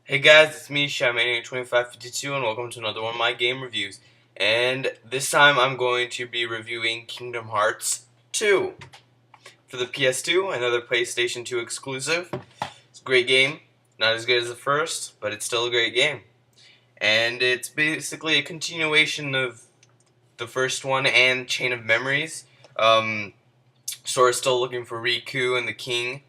Hey guys, it's me, Shyman2552, and welcome to another one of my game reviews. And this time I'm going to be reviewing Kingdom Hearts 2 for the PS2, another PlayStation 2 exclusive. It's a great game, not as good as the first, but it's still a great game. And it's basically a continuation of the first one and Chain of Memories. Sora's still looking for Riku and the King.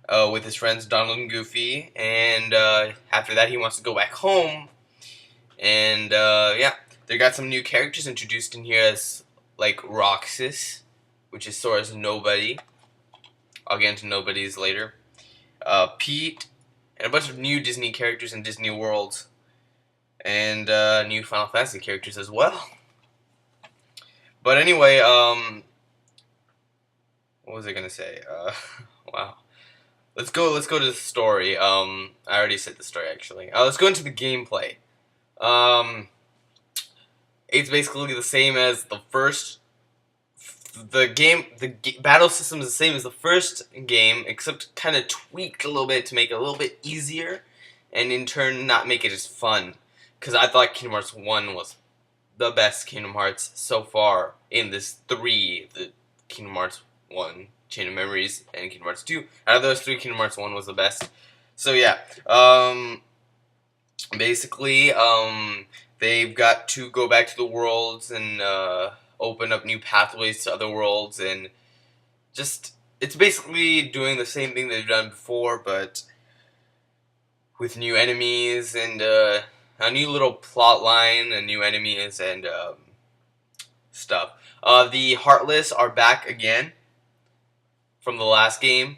With his friends Donald and Goofy, and after that he wants to go back home, and yeah, they got some new characters introduced in here as like Roxas, which is Sora's nobody. I'll get into nobodies later. Pete, and a bunch of new Disney characters in Disney World, and new Final Fantasy characters as well. But anyway, what was I gonna say? Wow. Let's go to the story. I already said the story actually. Let's go into the gameplay. Um, it's basically the same as the first. The battle system is the same as the first game, except kind of tweaked a little bit to make it a little bit easier, and in turn not make it as fun. Because I thought Kingdom Hearts 1 was the best Kingdom Hearts so far in this three. The Kingdom Hearts 1, Chain of Memories, and Kingdom Hearts 2. Out of those three, Kingdom Hearts 1 was the best. So yeah, basically, they've got to go back to the worlds and open up new pathways to other worlds, and just, it's basically doing the same thing they've done before, but with new enemies and a new little plot line, and new enemies and stuff. The Heartless are back again from the last two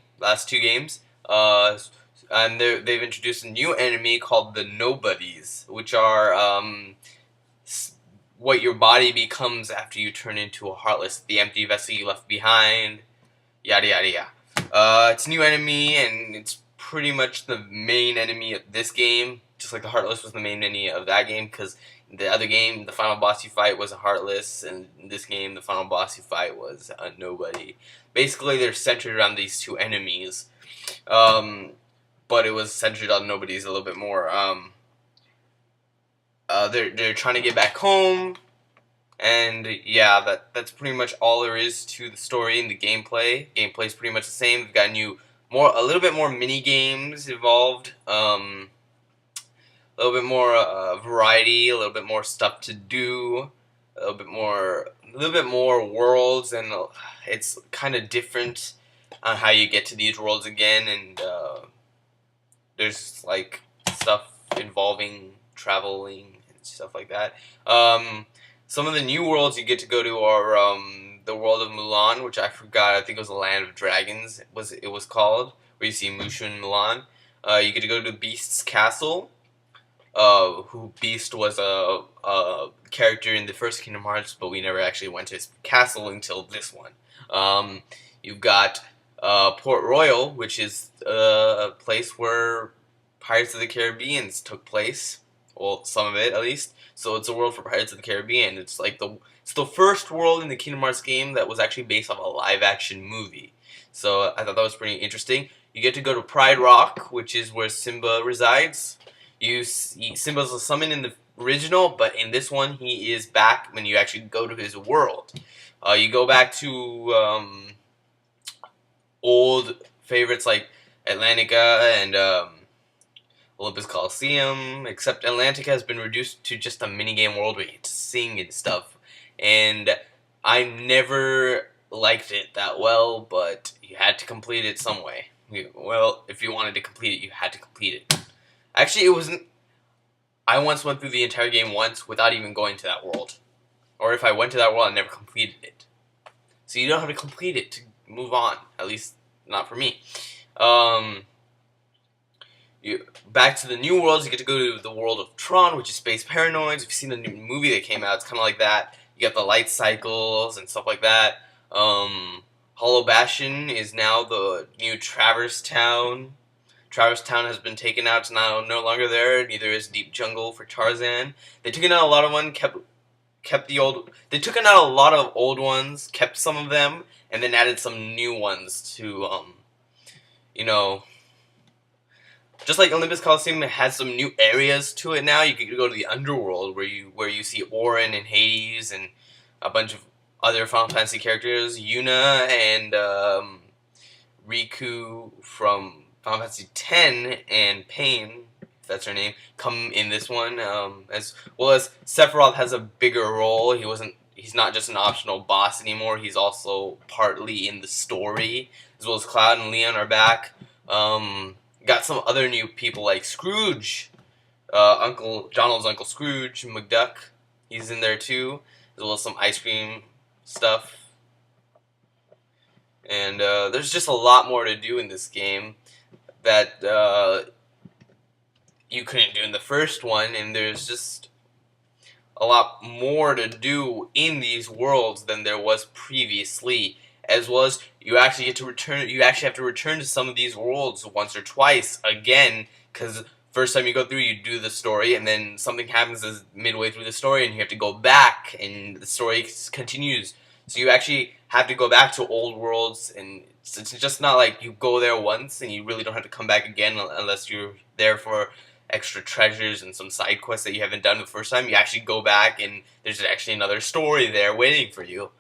games, and they've introduced a new enemy called the Nobodies, which are what your body becomes after you turn into a Heartless, the empty vessel you left behind, yada yada yada. It's a new enemy, and it's pretty much the main enemy of this game, just like the Heartless was the main enemy of that game, because the other game, the final boss you fight was a Heartless, and in this game, the final boss you fight was a Nobody. Basically, they're centered around these two enemies, but it was centered on Nobodies a little bit more. They're trying to get back home, and yeah, that's pretty much all there is to the story and the gameplay. Gameplay's pretty much the same. We've got a little bit more mini games involved. A little bit more variety, a little bit more stuff to do, a little bit more worlds, and it's kind of different on how you get to these worlds again. And there's like stuff involving traveling and stuff like that. Some of the new worlds you get to go to are the world of Mulan, which I forgot. I think it was the Land of Dragons. It was called, where you see Mushu and Mulan. You get to go to Beast's castle. Who Beast was a character in the first Kingdom Hearts, but we never actually went to his castle until this one. You've got Port Royal, which is a place where Pirates of the Caribbean took place. Well, some of it at least. So it's a world for Pirates of the Caribbean. It's the first world in the Kingdom Hearts game that was actually based off a live-action movie. So I thought that was pretty interesting. You get to go to Pride Rock, which is where Simba resides. Simba's a summon in the original, but in this one he is back when you actually go to his world. You go back to old favorites like Atlantica and Olympus Coliseum, except Atlantica has been reduced to just a minigame world where you get to sing and stuff, and I never liked it that well, but you had to complete it some way. Well, if you wanted to complete it, you had to complete it. Actually, it wasn't. I once went through the entire game once without even going to that world. Or if I went to that world, I never completed it. So you don't have to complete it to move on. At least, not for me. Back to the new worlds, you get to go to the world of Tron, which is Space Paranoids. If you've seen the new movie that came out, it's kind of like that. You got the light cycles and stuff like that. Hollow Bastion is now the new Traverse Town. Traverse Town has been taken out, it's now no longer there. Neither is Deep Jungle for Tarzan. They took out a lot of one, kept the old. They took out a lot of old ones, kept some of them, and then added some new ones to just like Olympus Coliseum, it has some new areas to it now. You could go to the underworld where you see Orin and Hades and a bunch of other Final Fantasy characters, Yuna and Riku from Final Fantasy X and Pain, if that's her name, come in this one. As well as Sephiroth has a bigger role. He's not just an optional boss anymore. He's also partly in the story. As well as Cloud and Leon are back. Got some other new people like Scrooge, Donald's Uncle Scrooge, McDuck. He's in there too, as well as some ice cream stuff. And there's just a lot more to do in this game that you couldn't do in the first one, and there's just a lot more to do in these worlds than there was previously. As well as you actually have to return to some of these worlds once or twice again, because first time you go through, you do the story, and then something happens midway through the story, and you have to go back, and the story continues. So you actually have to go back to old worlds, and it's just not like you go there once, and you really don't have to come back again unless you're there for extra treasures and some side quests that you haven't done the first time. You actually go back, and there's actually another story there waiting for you.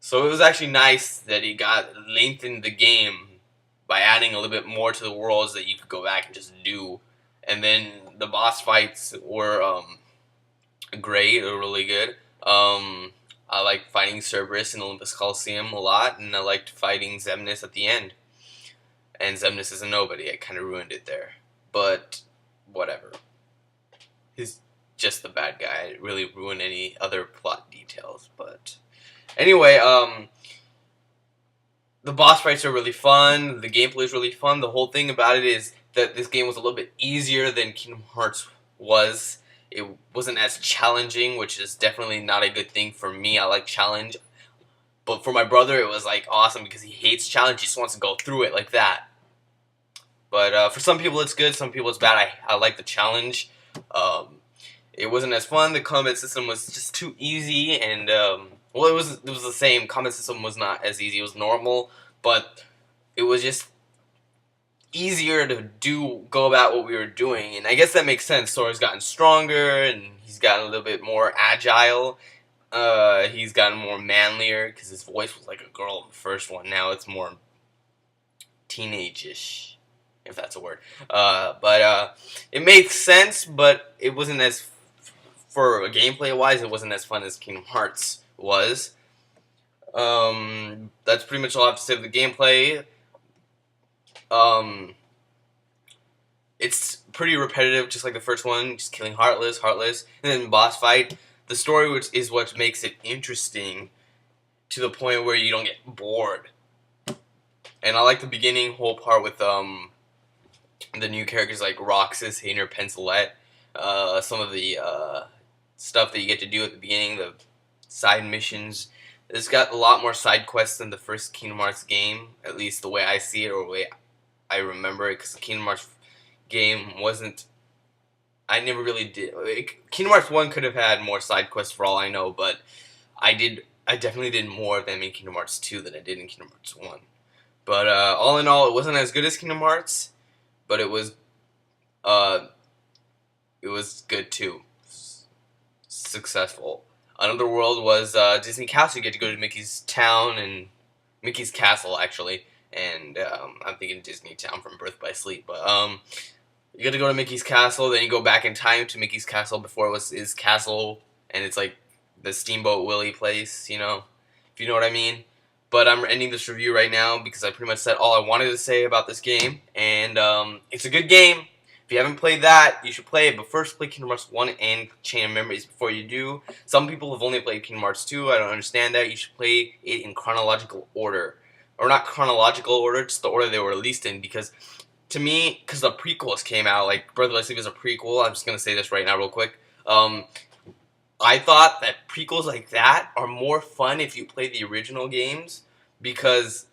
So it was actually nice that it lengthened the game by adding a little bit more to the worlds that you could go back and just do. And then the boss fights were great, they were really good. I liked fighting Cerberus in Olympus Coliseum a lot, and I liked fighting Xemnas at the end. And Xemnas is a nobody, I kind of ruined it there. But, whatever. He's just the bad guy, I didn't really ruin any other plot details, but... Anyway, the boss fights are really fun, the gameplay is really fun. The whole thing about it is that this game was a little bit easier than Kingdom Hearts was. It wasn't as challenging, which is definitely not a good thing for me. I like challenge. But for my brother, it was like awesome because he hates challenge. He just wants to go through it like that. But for some people it's good, some people it's bad. I like the challenge. It wasn't as fun. The combat system was just too easy, and well, it was the same. Combat system was not as easy. It was normal, but it was just easier to go about what we were doing, and I guess that makes sense. Sora's gotten stronger, and he's gotten a little bit more agile. He's gotten more manlier because his voice was like a girl in the first one. Now it's more teenage-ish, if that's a word. But it makes sense, but it wasn't as for gameplay-wise, it wasn't as fun as Kingdom Hearts was. That's pretty much all I have to say of the gameplay. It's pretty repetitive, just like the first one, just killing Heartless, and then boss fight. The story which is what makes it interesting to the point where you don't get bored. And I like the beginning whole part with the new characters like Roxas, Hayner, Pencilette, some of the stuff that you get to do at the beginning, the side missions. It's got a lot more side quests than the first Kingdom Hearts game, at least the way I see it or the way I remember it, because the Kingdom Hearts game wasn't... I never really did... Kingdom Hearts 1 could have had more side quests for all I know, but I definitely did more of them in Kingdom Hearts 2 than I did in Kingdom Hearts 1. But all in all, it wasn't as good as Kingdom Hearts, but it was good too. Successful. Another world was Disney Castle. You get to go to Mickey's town and Mickey's Castle actually, and I'm thinking Disney Town from Birth by Sleep. But you get to go to Mickey's Castle, then you go back in time to Mickey's Castle before it was his castle, and it's like the Steamboat Willie place, you know, if you know what I mean. But I'm ending this review right now because I pretty much said all I wanted to say about this game, and it's a good game. If you haven't played that, you should play it, but first play Kingdom Hearts 1 and Chain of Memories before you do. Some people have only played Kingdom Hearts 2, I don't understand that. You should play it in chronological order. Or not chronological order, just the order they were released in, because to me, because the prequels came out, like Birth by Sleep is a prequel, I'm just going to say this right now real quick. I thought that prequels like that are more fun if you play the original games, because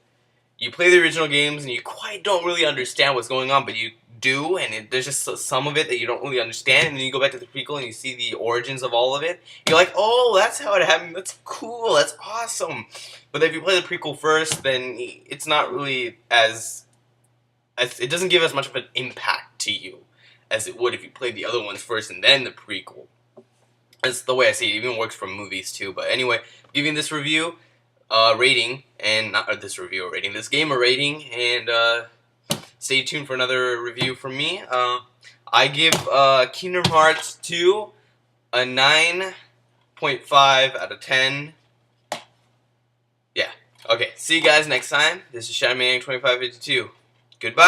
you play the original games and you quite don't really understand what's going on, but you do, and there's just some of it that you don't really understand, and then you go back to the prequel and you see the origins of all of it. You're like, oh, that's how it happened. That's cool. That's awesome. But if you play the prequel first, then it's not really as it doesn't give as much of an impact to you as it would if you played the other ones first and then the prequel. That's the way I see it. It even works for movies too. But anyway, giving this review rating, and not this review or rating, this game a rating, and stay tuned for another review from me. I give Kingdom Hearts 2 a 9.5 out of 10. Yeah. Okay. See you guys next time. This is Shadowmaniac 2552. Goodbye.